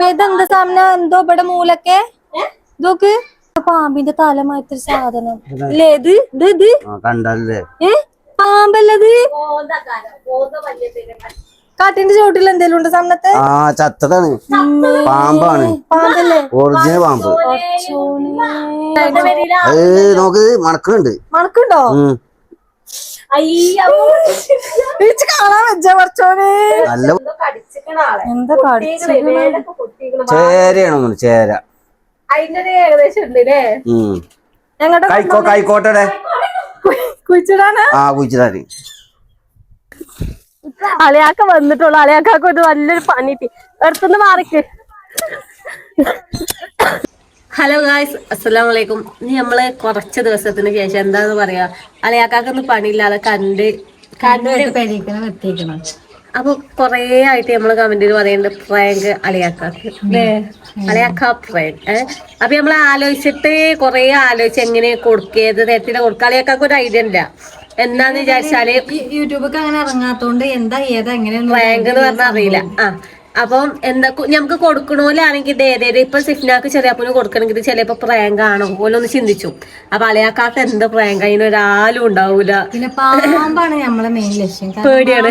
ഇതെന്താ സാധനം എന്തോ ഇവിടെ മൂലൊക്കെ ഇതൊക്കെ പാമ്പിന്റെ തലമായിട്ടൊരു സാധനം ഇല്ലേ ഇത് ഇത് ഇത് കണ്ടല്ലേ പാമ്പല്ലത് കാട്ടിന്റെ ചോട്ടിൽ എന്തെങ്കിലും ഉണ്ട് സാധനത്തെ ചത്തതാണ് പാമ്പാണ് പാമ്പല്ലേ ഒറിജിനൽ പാമ്പ് നോക്ക് മണക്കുന്നുണ്ട് മണക്കുണ്ടോ കാണാൻ വെച്ച കുറച്ചോനെ എന്താ ചേരയാണോ ചേര അതിന്റെ ഏകദേശം ഉണ്ട് അല്ലേ കൈക്കോട്ടെ കുഴിച്ചിടാനാ കുഴിച്ചിടാന് അളിയാക്ക വന്നിട്ടുള്ളു. അളിയാക്കാക്ക് ഒരു നല്ലൊരു പണിട്ടി എടുത്തുനിന്ന് മാറിക്ക്. ഹലോ ഗായ്സ്, അസ്സലാമു അലൈക്കും. ഇനി നമ്മള് കുറച്ച് ദിവസത്തിന് ശേഷം എന്താന്ന് പറയാ, അളിയാക്കാക്കൊന്നും പണിയില്ലാതെ കണ്ട് അപ്പൊ കൊറേ ആയിട്ട് നമ്മള് കമന്റിൽ പറയുന്നുണ്ട് പ്രാങ്ക് അളിയാക്കാക്ക് അളിയാക്ക പ്രാങ്ക്. അപ്പൊ നമ്മള് ആലോചിച്ചിട്ട് കൊറേ ആലോചിച്ച് എങ്ങനെ കൊടുക്കേത് തരത്തില് കൊടുക്ക. അളിയാക്കാക്ക് ഒരു ഐഡിയ ഇല്ല. എന്താന്ന് വിചാരിച്ചാല് യൂട്യൂബൊക്കെ അങ്ങനെ ഇറങ്ങാത്തോണ്ട് എന്താ ഏതാ എങ്ങനെ പ്രാങ്ക് എന്ന് പറഞ്ഞാൽ അറിയില്ല. അപ്പം എന്താ ഞമ്മക്ക് കൊടുക്കണോലാണെങ്കിൽ ഇത് ഏതേലും ഇപ്പൊ സിഫ്നാക്ക് ചെറിയപ്പന് കൊടുക്കണമെങ്കിൽ ചിലപ്പോ പ്രാങ്ക് ആണോ ഓലൊന്ന് ചിന്തിച്ചു. അപ്പൊ അളിയാക്കാക്ക് എന്താ പ്രാങ്ക് അതിന് ഒരാളും ഉണ്ടാവൂല. പിന്നെ പാമ്പാണ് നമ്മളെ മെയിൻ ലക്ഷ്യം. പേടിയാണ്.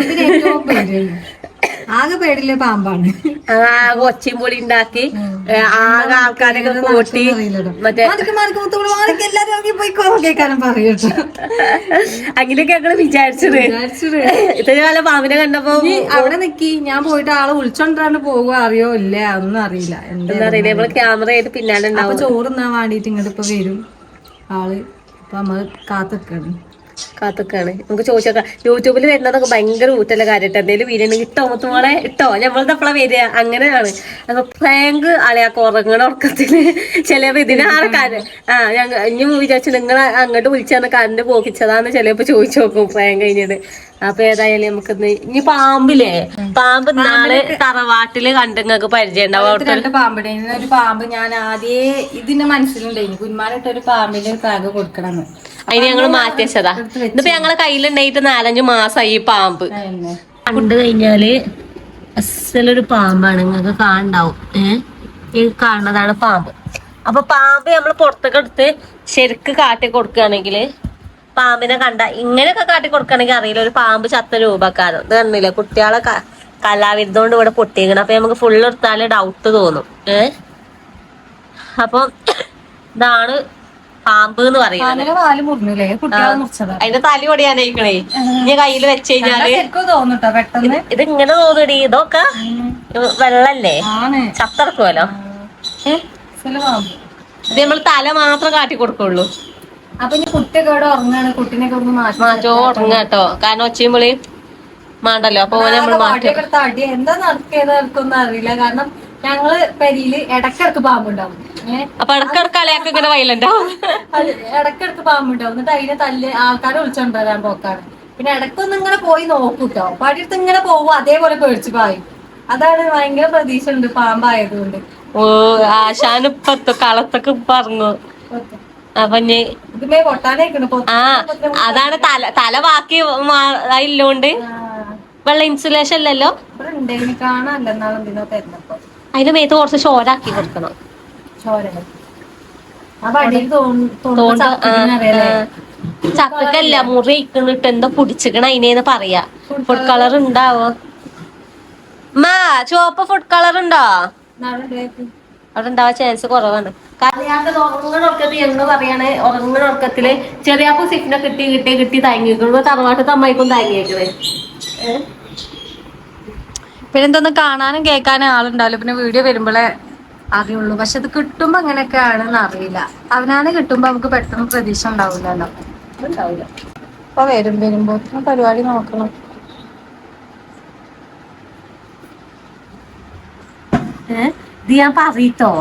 ആകെ പേടില്ല പാമ്പാണ്. ആകെ ഒച്ചയും പൊളി ഉണ്ടാക്കി ആകെ ആൾക്കാരൊക്കെ കൂട്ടി മറ്റേ അങ്ങനെയൊക്കെ ഞങ്ങള് വിചാരിച്ചത്. ഇത്രയും കാലം പാമ്പിനെ കണ്ടപ്പോ അവിടെ നിക്കി ഞാൻ പോയിട്ട് ആളെ വിളിച്ചോണ്ടാണ്ട് പോകുക അറിയോ ഇല്ല ഒന്നും അറിയില്ല. എന്താ അറിയില്ല, നമ്മള് ക്യാമറ ആയിട്ട് പിന്നാലെ അപ്പൊ ചോറുന്നാൻ വേണ്ടിട്ട് ഇങ്ങോട്ട് ഇപ്പൊ വരും ആള്. അപ്പൊ നമ്മള് കാത്തിക്കാണ്. നമുക്ക് ചോദിച്ചോക്കാം. യൂട്യൂബിൽ വരുന്നതൊക്കെ ഭയങ്കര ഊറ്റല്ല കാര്യമായിട്ട് എന്തെങ്കിലും വീഡിയോ ഇട്ടോ മുത്തുമോളെ ഇട്ടോ ഞമ്മളത് എപ്പോഴാ വരിക അങ്ങനെയാണ്. അപ്പൊ പ്രാങ്ക് അളിയാക്ക് ഉറങ്ങണ ഉറക്കത്തില് ചിലപ്പോ ഇതിനാണ് കാര്യം ഇനി വിചാരിച്ചു നിങ്ങൾ അങ്ങോട്ട് വിളിച്ചാന്ന് കറണ്ട് പോക്കിച്ചതാന്ന് ചിലപ്പോ ചോദിച്ചു നോക്കും പ്രാങ്ക് കഴിഞ്ഞത്. അപ്പൊ ഏതായാലും നമുക്കിന്ന് ഇനി പാമ്പില്ലേ, പാമ്പ് നാളെ തറവാട്ടില് കണ്ടെങ്ങൾക്ക് പരിചയം ഉണ്ടാവും. രണ്ട് പാമ്പിടെ ഒരു പാമ്പ് ഞാൻ ആദ്യേ ഇതിന്റെ മനസ്സിലുണ്ടായി കുന്മാരിട്ട ഒരു പാമ്പിന്റെ ഒരു പ്രാങ്ക് കൊടുക്കണമെന്ന്. അതിന് ഞങ്ങള് മാറ്റി വെച്ചതാ. ഇതിപ്പോ ഞങ്ങളെ കയ്യിലുണ്ടായിട്ട് 4-5 മാസമായി ഈ പാമ്പ്. കണ്ടു കഴിഞ്ഞാല് അസലൊരു പാമ്പാണ്, നിങ്ങൾക്ക് കാണണ്ടാവും. ഈ കാണുന്നതാണ് പാമ്പ്. അപ്പൊ പാമ്പ് നമ്മൾ പുറത്തൊക്കെ എടുത്ത് ശരിക്ക് കാട്ടി കൊടുക്കുകയാണെങ്കിൽ പാമ്പിനെ കണ്ട ഇങ്ങനെയൊക്കെ കാട്ടി കൊടുക്കുകയാണെങ്കിൽ അറിയില്ല ഒരു പാമ്പ് ചത്ത രൂപക്കാരോ. ഇത് കണ്ടില്ലേ കുട്ടികളെ കലാവിരുദ്ധോണ്ട് ഇവിടെ പൊട്ടിക്കണം. അപ്പൊ നമുക്ക് ഫുള്ള് എടുത്താല് ഡൗട്ട് തോന്നും. അപ്പൊ ഇതാണ് പാമ്പ് എന്ന് പറയുന്നത്. അതിന്റെ തല ഒടിയാനായിക്കണേ. ഇനി കയ്യിൽ വെച്ച് കഴിഞ്ഞാല് ഇത് ഇങ്ങനെ തോന്നടി. ഇതൊക്കെ വെള്ളല്ലേ, ചത്തറക്കുമല്ലോ. ഇത് നമ്മൾ തല മാത്രം കാട്ടി കൊടുക്കുള്ളൂ. അപ്പൊ ഇനി കുട്ടിയൊക്കെ ഇവിടെ ഉറങ്ങാണ്, കുട്ടീനൊക്കെ മാറ്റോ ഉറങ്ങാട്ടോ. കാരണം ഒച്ചയും വിളിയും മാണ്ടല്ലോ. അപ്പൊ നമ്മൾ അടി എന്താ നടക്കൊന്നും അറിയില്ല. കാരണം ഞങ്ങള് പെരിയില് ഇടക്കിടക്ക് പാമ്പുണ്ടാവും. അപ്പൊ ഇടക്കിടക്ക് അളിയാക്ക് ഇങ്ങനെ വയലന്റാവും. ഇടക്കിടക്ക് പാമ്പുണ്ടാവും. എന്നിട്ട് അതിനെ തല്ല് ആൾക്കാരെ വിളിച്ചോണ്ടരാൻ പോക്കാണ്. പിന്നെ ഇടക്കൊന്നും ഇങ്ങനെ പോയി നോക്കൂട്ടോ. പടിയടുത്ത് ഇങ്ങനെ പോകും, അതേപോലെ പേടിച്ചു പായും. അതാണ് ഭയങ്കര പ്രതീക്ഷ ഉണ്ട് പാമ്പായതുകൊണ്ട്. ഓ ആശാനിപ്പത്തോ കളത്തൊക്കെ പറഞ്ഞു. അപ്പൊ അതാണ് തല ബാക്കി ഇല്ലോണ്ട് വെള്ള ഇൻസുലേഷൻ അല്ലല്ലോ. അതിന്റെ മേത്ത് കുറച്ച് ചോരാക്കി കൊടുക്കണം. ചക്കല്ല മുറി ഇക്കണിട്ട് എന്താ പുടിച്ചിക്കണ അതിനേന്ന് പറയാ. ഫുഡ് കളർ ഉണ്ടാവോ മാ? ചുവപ്പ് ഫുഡ് കളർ ഉണ്ടോ? അവിടെ ഉണ്ടാവാൻ ചാൻസ് കുറവാണ്. ഉറങ്ങണൊക്കത്ത് എന്ന് പറയാണ്. ഉറങ്ങണൊക്കത്തില് ചെറിയാപ്പൂ സിഫിനെ കിട്ടി തങ്ങിക്കണു. തറവാട്ട് അമ്മായിക്കും തങ്ങിയേക്കണേ. പിന്നെ എന്തൊന്നും കാണാനും കേൾക്കാനും ആളുണ്ടാവില്ല. പിന്നെ വീഡിയോ വരുമ്പോഴേ അറിയുള്ളൂ. പക്ഷെ ഇത് കിട്ടുമ്പോ അങ്ങനെയൊക്കെ ആണെന്ന് അറിയില്ല. അവനാണ് കിട്ടുമ്പോ നമുക്ക് പെട്ടെന്ന് പ്രതീക്ഷ ഉണ്ടാവില്ലല്ലോ. അപ്പൊ വരുമ്പോ പരിപാടി നോക്കണം. ഇത് ഞാൻ പറയട്ടോ.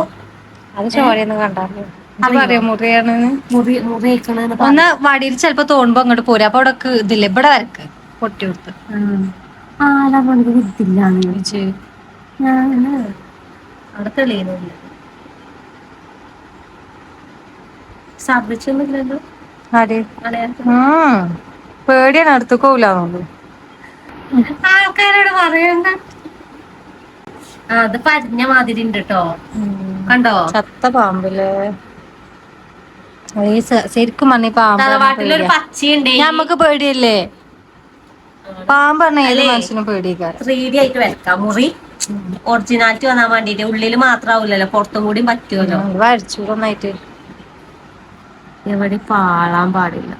അത് ചോരയൊന്നും കണ്ടാറില്ല. പറയാ മുറിയാണെന്ന്. ഒന്ന് വടിയിൽ ചിലപ്പോ തോന്നുമ്പോ അങ്ങോട്ട് പോരും. അപ്പൊ അവിടെ ഇതില്ല, ഇവിടെ വരക്ക് പൊട്ടി കൊടുത്ത് അവിടെ തെളിയുന്നില്ല. ഛർദിച്ചൊന്നുമില്ലല്ലോ. പേടിയാണ്, അടുത്തേക്ക് പോവില്ല. ആൾക്കാരോട് പറയണ്ട. അത് പരഞ്ഞ മാതിരി ഉണ്ട് കേട്ടോ, കണ്ടോ? ചത്ത പാമ്പില്ലേ ശരിക്കും പറഞ്ഞ തറവാട്ടിലൊരു പച്ചയുണ്ട്. നമ്മക്ക് പേടിയല്ലേ പാമ്പ് പറഞ്ഞ ഏത് മനുഷ്യനും പേടിക്കാറ്. 3D ആയിട്ട് വരക്കാം മുറി, ഒറിജിനാലിറ്റി വന്നാൻ വേണ്ടിട്ട്. ഉള്ളില് മാത്രാവൂലല്ലോ, പുറത്തും കൂടി പറ്റുമല്ലോ. വരച്ചൂടൊന്നായിട്ട് എവിടെ പാളാൻ പാടില്ല.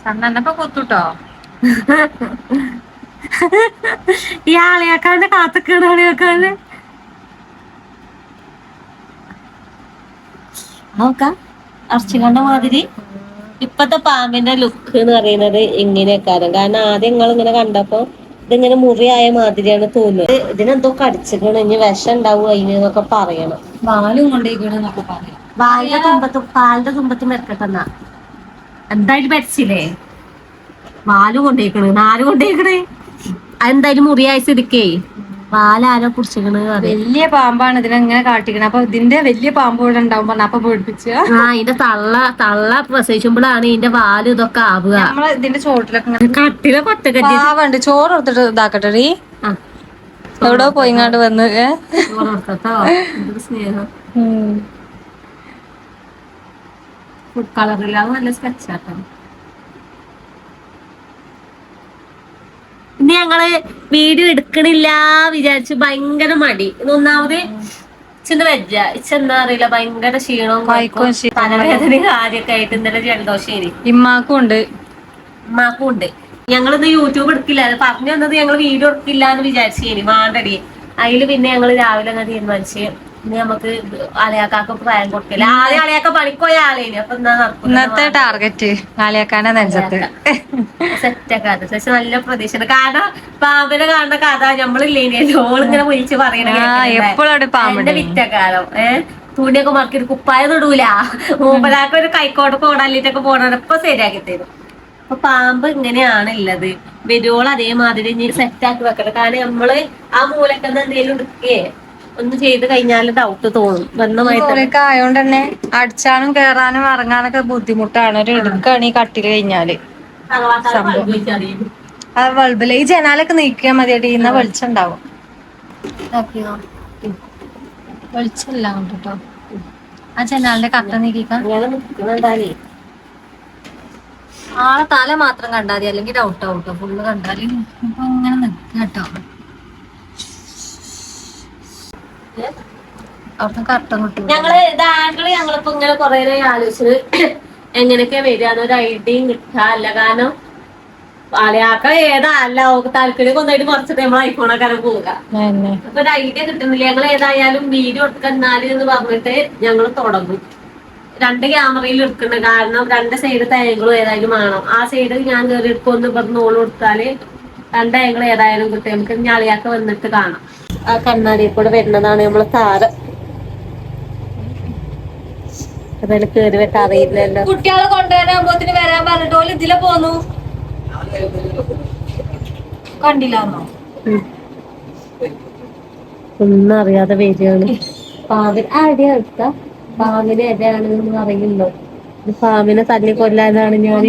ചന്ദനപ്പൊ കൊത്തുട്ടോ. ഈ ആളിയാക്കാന്റെ കാത്തക്കാണ് ആളിയാക്കാണ്ട് നോക്കാം അർച്ചികണ്ട മാതിരി. ഇപ്പത്തെ പാമ്പിന്റെ ലുക്ക് എന്ന് പറയുന്നത് ഇങ്ങനെയൊക്കെയാണ്. കാരണം ആദ്യം നിങ്ങൾ ഇങ്ങനെ കണ്ടപ്പോ ഇതിങ്ങനെ മുറിയായ മാതിരിയാണ് തോന്നുന്നത്. ഇതിനെന്തോ കടിച്ചിക്കണ്, ഇനി വിഷം ഉണ്ടാവും അതിനൊക്കെ പറയണം. പാലും കൊണ്ടേക്കണെന്നൊക്കെ പറയാം. പാലിന്റെ തുമ്പത്തും വെക്കട്ടെന്നാ. എന്തായാലും മരിച്ചില്ലേ, പാല് കൊണ്ടേക്കണ്, 4 കൊണ്ടേക്കണേ. അതെന്തായാലും മുറിയായ സ്ഥിതിക്കേ പാലാരോ പിടിച്ചിക്കണ്. വലിയ പാമ്പാണ് ഇതിനെങ്ങനെ കാട്ടിക്കണ. അപ്പൊ ഇതിന്റെ വലിയ പാമ്പ് ഇവിടെ ഉണ്ടാവും പറഞ്ഞ അപ്പൊ പേടിപ്പിച്ച. ഇതിന്റെ തള്ള പ്രസവിച്ചുമ്പോഴാണ് ഇതിന്റെ പാല് ഇതൊക്കെ ആവുക. നമ്മള് ഇതിന്റെ ചോട്ടിലൊക്കെ കട്ടിലെ കൊട്ടക്കട്ടി പാവണ്ട്. ചോറ് എടുത്തിട്ട് ഇതാക്കട്ടെ. എവിടെ പോയിങ്ങാണ്ട് വന്ന് സ്നേഹം ഫുഡ് കളറില്ലാതെ നല്ല സ്കെച്ചാട്ടോ. ഇനി ഞങ്ങള് വീഡിയോ എടുക്കണില്ല വിചാരിച്ചു. ഭയങ്കര മടി. ഒന്നാമത് ഇച്ചെന്താ വെജ, ഇച്ചെന്താ അറിയില്ല, ഭയങ്കര ക്ഷീണവും തലവേദനയും കാര്യൊക്കെ ആയിട്ട് ഇന്നലെ ജലദോഷം. ഇമ്മാക്കും ഉണ്ട്, ഉമ്മാക്കും ഉണ്ട്. ഞങ്ങളിന്ന് യൂട്യൂബ് എടുക്കില്ല, പറഞ്ഞു തന്നത് ഞങ്ങൾ വീഡിയോ എടുക്കില്ല എന്ന് വിചാരിച്ചു. മാണ്ടടി അതില് പിന്നെ ഞങ്ങള് രാവിലെ അങ്ങനെ തീരുമാനിച്ച് ഇനി നമുക്ക് അലയാക്കാക്ക് പ്രായം കൊടുക്കില്ല. ആദ്യം അലയാക്ക പണിക്കോയ ആളേന്. അപ്പൊ ഇന്നത്തെ ടാർഗറ്റ് ആലിയാക്കാനെ നെഞ്ചത്ത് സെറ്റൊക്കെ. പക്ഷെ നല്ല പ്രതീക്ഷ. കാരണം പാമ്പിനെ കാണുന്ന കഥ നമ്മളില്ലേനോ ഓളിങ്ങനെ വിളിച്ച് പറയണ പാമ്പിന്റെ വിറ്റക്കാലം. തുണിയൊക്കെ മറക്കിട്ട് കുപ്പായ തൊടൂല. മൂപ്പലാക്ക് ഒരു കൈക്കോട്ട് കോടാലിട്ടൊക്കെ പോണ ഇപ്പൊ ശരിയാക്കി തരും. അപ്പൊ പാമ്പ് ഇങ്ങനെയാണ് ഉള്ളത്. വരുവോളം അതേമാതിരി ഇനി സെറ്റാക്കി വെക്കട്ടെ. കാരണം നമ്മള് ആ മൂലക്കെന്ന് എന്തെങ്കിലും എടുക്കേ ഒന്ന് ചെയ്ത് കഴിഞ്ഞാല് ഡൗട്ട് തോന്നും. മൂലൊക്കെ ആയോണ്ട് തന്നെ അടിച്ചാനും കേറാനും ഇറങ്ങാനൊക്കെ ബുദ്ധിമുട്ടാണ്. ഒരു എടുക്കാണ് ഈ കട്ടില് കഴിഞ്ഞാല്. ആ ബൾബില് ഈ ജനാലൊക്കെ നീക്കിയാൽ മതിയടി, ഇന്ന വെളിച്ചം ഉണ്ടാവും. വെളിച്ചല്ല കേട്ടോ. ആ ജനാലിന്റെ കട്ട നീക്കിക്കാൻ ആളെ തല മാത്രം കണ്ടാൽ മതി, അല്ലെങ്കിൽ ഡൗട്ട് ആവട്ടോ. ഫുള്ള് കണ്ടാല് ഇപ്പൊ ഇങ്ങനെ നിൽക്കുക കേട്ടോ. അവിടുത്തെ കട്ടൻ കിട്ടും. ഞങ്ങളിപ്പോ ഇങ്ങനെ കൊറേ ആലോചിച്ചത് എങ്ങനെയൊക്കെ വരികയെന്നൊരു ഐഡിയയും കിട്ടാല്ല. കാരണം അലയാക്ക ഏതാല്ല താല്പര്യം കൊണ്ടായിട്ട് മറിച്ചിട്ട് നമ്മൾ ഐഫോണൊക്കെ പോവുക. അപ്പൊ ഒരു ഐഡിയ കിട്ടുന്നില്ല. ഞങ്ങൾ ഏതായാലും വീഡിയോ എടുക്കുന്നാല് എന്ന് പറഞ്ഞിട്ട് ഞങ്ങൾ തുടങ്ങും. 2 ക്യാമറയിൽ എടുക്കുന്നുണ്ട്. കാരണം 2 സൈഡ് ആംഗിളും ഏതായാലും വേണം. ആ സൈഡ് ഞാൻ കയറി എടുക്കുമെന്ന് പറഞ്ഞ് ഓള് കൊടുത്താല് 2 ആംഗിൾ ഏതായാലും കിട്ടും. നമുക്ക് ഞാളിയാക്ക വന്നിട്ട് കാണാം. ആ കണ്ണാടിയിൽ കൂടെ വരുന്നതാണ് നമ്മളെ താരം. അതായത് കേറി വെക്കാൻ അറിയില്ലല്ലോ. കുട്ടികളെ കൊണ്ടുവരാകുമ്പോത്തിന് വരാൻ പറഞ്ഞിട്ട് ഓല് ഇതിലെ പോന്നു. കണ്ടില്ലാന്നോ? ഒന്നും അറിയാതെ വരികയാണ്. പാമ്പിന് ആരുടെ അടുത്ത പാമ്പിന് എതാണെന്ന് അറിയില്ലോ. പാമ്പിനെ തല്ലി കൊല്ലാനാണ് ഞാൻ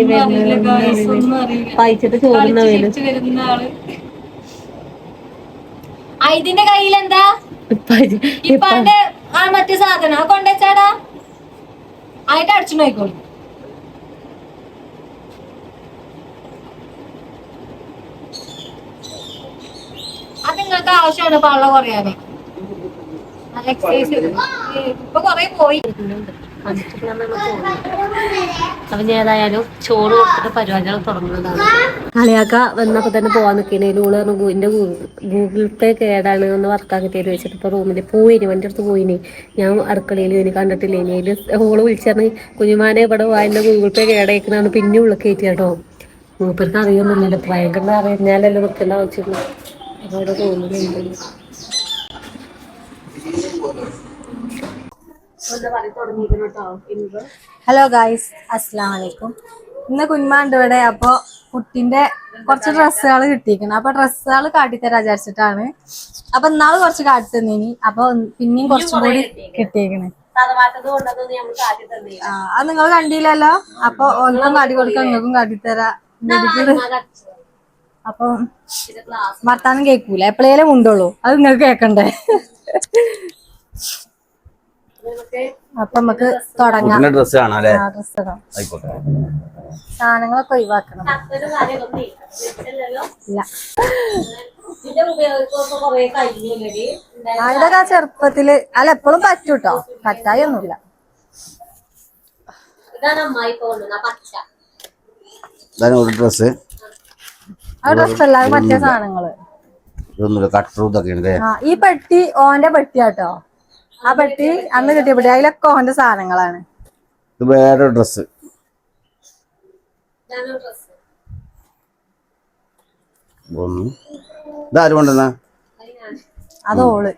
വായിച്ചിട്ട് ചോദിക്കുന്ന വരും. ഇതിന്റെ കയ്യിലെന്താ ഇപ്പാന്റെ ആ മറ്റേ സാധനം കൊണ്ടുവച്ചാടാ ആയിട്ട് അടിച്ചു നോക്കോളൂ. അത് നിങ്ങൾക്ക് ആവശ്യമാണ് പള്ള കുറയാന്. ഇപ്പൊ കൊറേ പോയി. അപ്പൊ ഞാൻ ഏതായാലും ചോറ് കൊടുത്തിട്ട് പരിപാടികൾ തുടങ്ങുന്നതാണ്. കളിയാക്ക വന്നപ്പോ തന്നെ പോവാൻ നിൽക്കണേ. ഓള് പറഞ്ഞു എന്റെ ഗൂഗിൾ പേ കേടാണ്, ഒന്ന് വർക്കാക്കി തരും വെച്ചിട്ട് ഇപ്പൊ റൂമിൽ പോയിന്. വണ്ടി അടുത്ത് പോയിന്. ഞാൻ അടുക്കളയിൽ ഇനി കണ്ടിട്ടില്ലേ. അതില് ഓള് വിളിച്ചറിഞ്ഞ് കുഞ്ഞുമാനെ ഇവിടെ എന്റെ ഗൂഗിൾ പേ കേടായിക്കണാണ്. പിന്നെ ഉള്ള കയറ്റി കേട്ടോ. മൂപ്പർക്ക് അറിയൊന്നുമില്ലല്ലോ. ഭയങ്കര അറിഞ്ഞാലല്ലോ നിൽക്കേണ്ട ആവശ്യമില്ല. അവിടെ റൂമിലുണ്ട്. ഹലോ ഗായ്സ്, അസ്സലാമു അലൈക്കും. ഇന്ന് കുഞ്ഞുമാണ്ട് ഇവിടെ. അപ്പൊ കുട്ടിന്റെ കുറച്ച് ഡ്രസ്സുകൾ കിട്ടിയിരിക്കണം. അപ്പൊ ഡ്രസ്സുകൾ കാട്ടിത്തരാ വിചാരിച്ചിട്ടാണ്. അപ്പൊ ഇന്നാള് കുറച്ച് കാട്ടി തന്നീനി. അപ്പൊ പിന്നെയും കുറച്ചും കൂടി കിട്ടിയേക്കണേ. അത് നിങ്ങൾ കണ്ടില്ലല്ലോ. അപ്പൊ ഓർക്കും കാട്ടി കൊടുക്കാം, നിങ്ങൾക്കും കാട്ടിത്തരാ. അപ്പൊ വർത്താനം കേൾക്കൂല, എപ്പോഴേലും ഉണ്ടുള്ളൂ. അത് നിങ്ങൾക്ക് കേക്കണ്ടേ. അപ്പൊ നമുക്ക് തുടങ്ങാം. ഡ്രസ് കാണാം അല്ലേ? ഡ്രസ് ഇടാം. ആയിക്കോട്ടെ. സാധനങ്ങളൊക്കെ ഒഴിവാക്കണം. ഇല്ല ഇതൊക്കെ ആ ചെറുപ്പത്തില് അല്ല എപ്പോഴും പറ്റൂട്ടോ, പറ്റായി ഒന്നുമില്ല. ഇതാണ് ഒരു ഡ്രസ്. ആ ഡ്രസ് അല്ലാതെ മറ്റേ സാധനങ്ങള് ഇതൊന്നുമില്ല, കട്ടറും ഇതൊക്കെയാണ്. ഈ പെട്ടി ഓന്റെ പെട്ടിയാട്ടോ. ആ പെട്ടി അന്ന് കിട്ടിയ പെട്ടി, അതിലൊക്കെ ഓന്റെ സാധനങ്ങളാണ്. ഇത് വേറെ ഡ്രസ്. ഇതാരും കൊണ്ടുവന്ന അതോള്.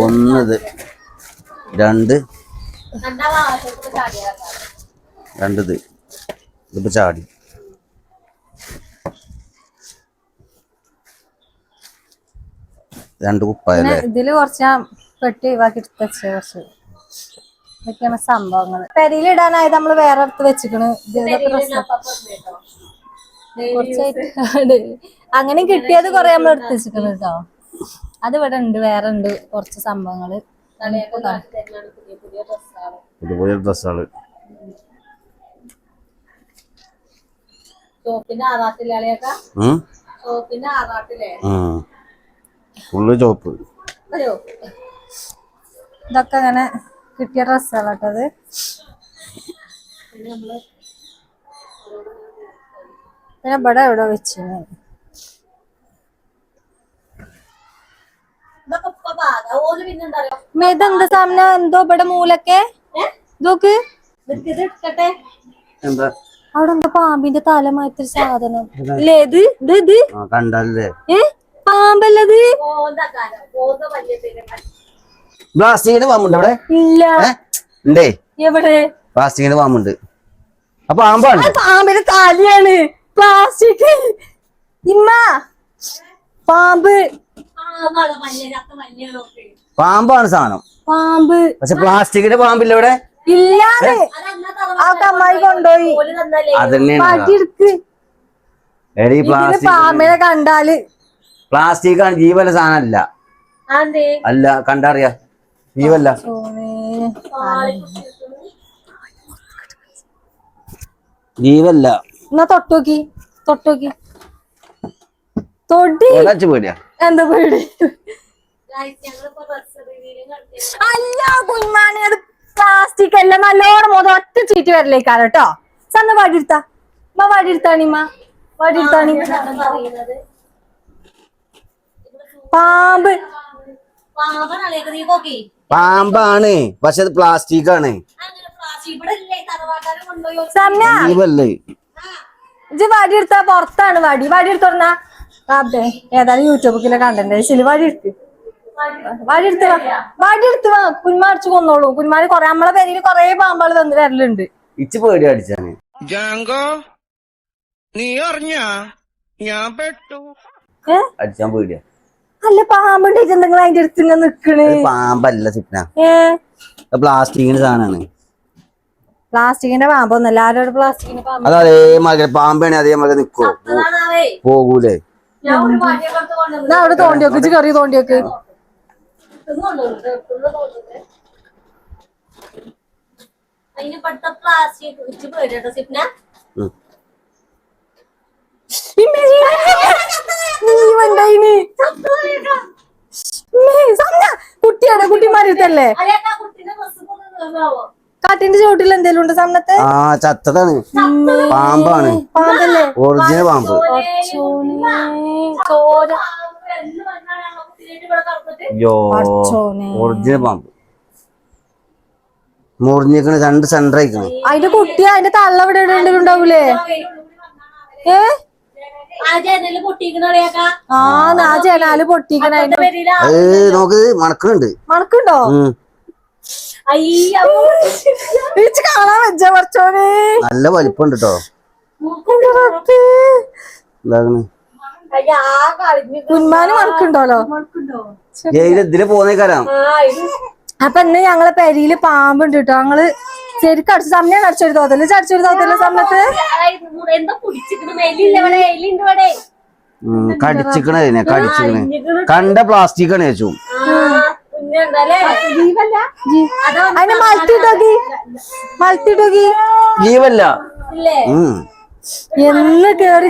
ഒന്നത് രണ്ടിത് ഇതിപ്പോ ചാടി. രണ്ട് കുപ്പായല്ലേ? ഇതില് കുറച്ച് പെട്ടി ഒഴിവാക്കി വെച്ച കുറച്ച് ഇതൊക്കെയാണ് സംഭവങ്ങള്. പെരിയിലിടാനായത് നമ്മള് വേറെ അടുത്ത് വെച്ചിക്കണ്. കുറച്ചായിട്ട് അങ്ങനെ കിട്ടിയത് കൊറേ നമ്മൾ എടുത്ത് വെച്ചിക്കണ് കേട്ടോ. അത് ഇവിടെ ഉണ്ട്, വേറെ ഉണ്ട് കുറച്ച് സംഭവങ്ങള്. പുതിയ ഡ്രസ്സാള്. ഫുള്ള് ചോപ്പ്. ഇതൊക്കെ അങ്ങനെ കിട്ടിയ ഡ്രസ്സുകളാട്ടത്. പിന്നെ ഇവിടെ എവിടെ വെച്ചു ഇതെന്താ സാധനം? എന്തോ ഇവിടെ മൂലൊക്കെ നോക്ക്. എന്താ അവിടെ എന്തോ പാമ്പിന്റെ തല മാറ്റൊരു സാധനം ഇല്ലേ? ഇത് ഇത് ഇത് കണ്ടല്ലേ? പാമ്പല്ലത്. പ്ലാസ്റ്റിക്കിന്റെ പാമ്പുണ്ട് അവിടെ? ഇല്ല. ഉണ്ടേ. എവിടെ? പ്ലാസ്റ്റിക്കിന്റെ പാമ്പുണ്ട്. അപ്പൊ പാമ്പാണ്. പാമ്പിന്റെ തലയാണ്. പ്ലാസ്റ്റിക്. ഇമ്മ പാമ്പ്. പാമ്പാണ് സാധനം. പാമ്പ്. പക്ഷെ പ്ലാസ്റ്റിക്കിന്റെ പാമ്പില്ല ഇവിടെ. ഇല്ലാതെ ആ കമ്മായി കൊണ്ടുപോയി. അതന്നെയാണ് പാമ്പിനെ കണ്ടാല് പ്ലാസ്റ്റിക് ആണ്, ജീവല്ല സാധനം അല്ല. അല്ല കണ്ടറിയാ, ജീവല്ല. ജീവല്ല. എന്നാ തൊട്ടോക്കി തൊട്ടോക്കി തൊടി. പേടിയാ? എന്താ പേടി? അല്ല കുഞ്ഞാണി, അത് പ്ലാസ്റ്റിക് അല്ല. നല്ലോണം മോദം ഒറ്റ ചീറ്റ് വരലേക്കാണ് കേട്ടോ. സന്ന വടിയെടുത്താ വടിയെടുത്താണിമ്മ വടിയെടുത്താണി. പാമ്പ് പാമ്പാണ്, പക്ഷെ അത് പ്ലാസ്റ്റിക് ആണ്. ജീവല്ലേ? ഇജ്ജ് വടിയെടുത്താ പുറത്താണ്. വടിയെടുത്തോന്നാ. അതെ, ഏതായാലും യൂട്യൂബിലെ കണ്ടന്റ് ശരി. വടിയെടുത്ത് വാ. കുന്മാടിച്ച് കൊന്നോളൂ. കുന്മാര് കൊറേ നമ്മളെ പേരിൽ കൊറേ പാമ്പുകൾ വന്ന് വരലുണ്ട്. ഇച്ച് പേടി അടിച്ചാണ്. അടിച്ചാൻ പേടിയാ. അല്ല പാമ്പുണ്ട് എന്തെങ്കിലും അതിന്റെ അടുത്ത് ഇങ്ങനെ നിക്കണ്. പാമ്പല്ല സിപ്ന, പ്ലാസ്റ്റിക്കിന്റെ സാധനമാണ്. പ്ലാസ്റ്റിക്കിന്റെ പാമ്പൊന്നല്ല. ആരോട് പ്ലാസ്റ്റിക്കിന്റെ പാമ്പ്? അത് അതേമാതിരി പാമ്പാണ്, അതേമാതിരി നിക്കോ പോകൂലേ? അവിടെ തോണ്ടിയോക്ക്. ഇജ്ജ് കറി തോണ്ടിയോക്ക്. കുട്ടിയാണ്, കുട്ടിമാരിട്ടല്ലേ? കാട്ടിന്റെ ചോട്ടിൽ എന്തേലും ഉണ്ട് സമയത്ത്? ആ ചത്തതാണ്. പാമ്പാണ്. പാമ്പല്ലേ? ഒറിജിനൽ പാമ്പ്. ഒറിജിനൽ പാമ്പ് മുറിഞ്ഞിക്കണ്. രണ്ട് സെന്റർ ആയിക്കണ്. അതിന്റെ കുട്ടിയാ? അതിന്റെ തള്ള ഇവിടെ ഉണ്ടാവൂലേ? ആ ജനാല് പൊട്ടിക്കണ. നോക്ക്, മണക്കുന്നുണ്ട്. മണക്കുണ്ടോ? കാണാൻ വെച്ച കുറച്ചോനെ നല്ല വലിപ്പുണ്ട് കേട്ടോ. കുന്മാന് മണക്കുണ്ടോലോ? ഇതില് പോന്നേക്കാരാം. അപ്പൊ ഇന്ന് ഞങ്ങളെ പെരിയില് പാമ്പുണ്ട് കേട്ടോ. ഞങ്ങള് ശരിക്കും അടിച്ചു. സമയം അടിച്ചൊരു തോതല്. അടിച്ചൊരു തോതല് സമയത്ത് കടിച്ചിക്കണേ കടിച്ചിക്കണേ കണ്ട പ്ലാസ്റ്റിക് ആണ് ചേച്ചു അതിനെ മൾട്ടിട്ടോക്കി ജീവല്ല എന്ന് കേറി